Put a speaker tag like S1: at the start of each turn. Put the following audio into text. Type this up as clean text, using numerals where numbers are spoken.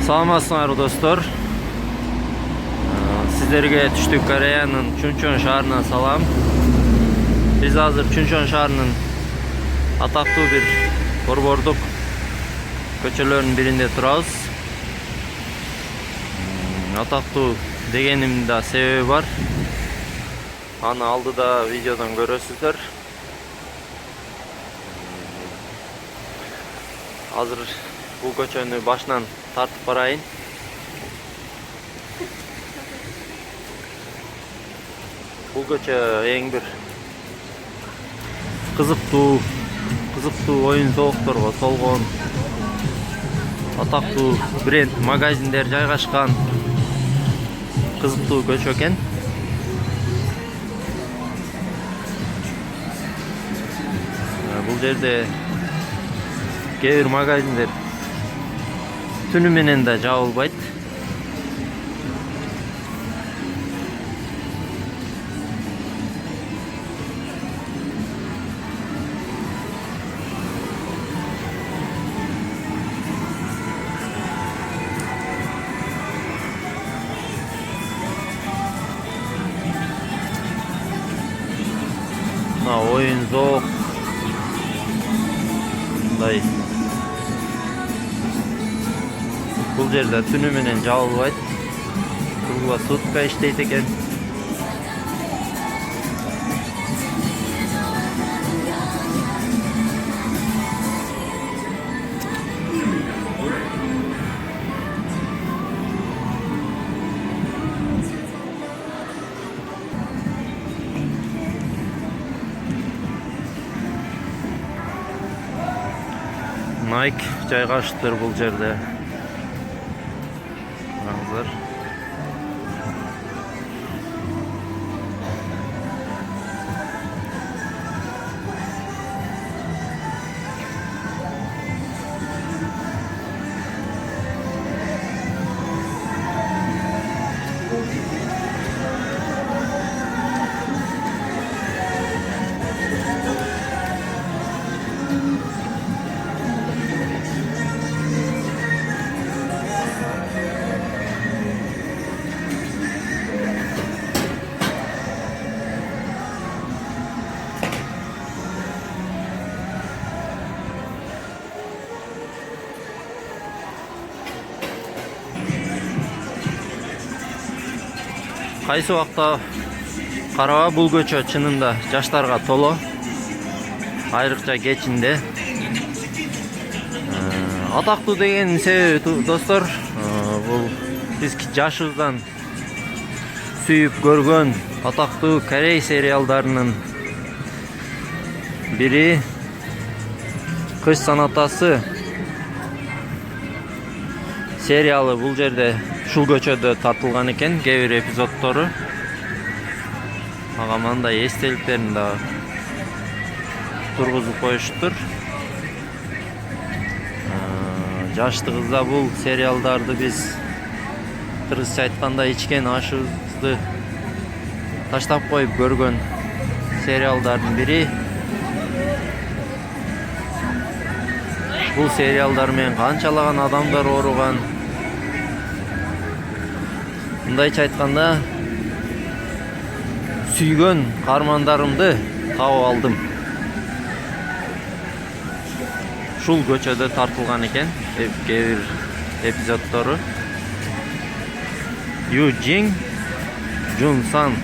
S1: Саламатсыңарбы достор. Сиздерге Түштүк Кореянын Чунчон шаарынан салам. Биз азыр Чунчон шаарынын атактуу бир борбордук көчөлөрүнүн биринде турабыз. Атактуу дегеним да себеби бар. Аны алдыда видеодон көрөсүздөр. Азыр бул көчөнү башынан тартып барайын. Бул көчө эң бир кызыктуу оюн зоокторго толгон атактуу бренд магазиндер жайгашкан кызыктуу көчө экен. Бул жерде кээ бир магазиндер түнү менен да жабылбайт. Мына оюн зоок мындай. Бул жерде түнү менен жабылбайт. Круглосутка иштейт экен. Nike жайгашыптыр бул жерде. Караңыздар. Кайсы убакта караба бул көчө чынында жаштарга толо. Айрыкча кечинде. Атактуу деген себеби достор, бул биз жашыбыздан сүйүп көргөн атактуу Корей сериалдарынын бири Кыш санатасы сериалы бул жерде ушул көчөдө тартылган экен. Кээ бир эпизоддору ага мындай эстеликтерин да тургузуп коюшуптур. Жаштыгыбызда бул сериалдарды биз кыргызча айтканда ичкен ашыбызды таштап коюп көргөн сериалдардын бири. Бул сериалдар менен канчалаган адамдар ооруган. Мындайча айтканда, сүйгөн каармандарымды таап алдым. Ушул көчөдө тартылган экен кээ бир эпизоддору. Ю Жин Жун Сан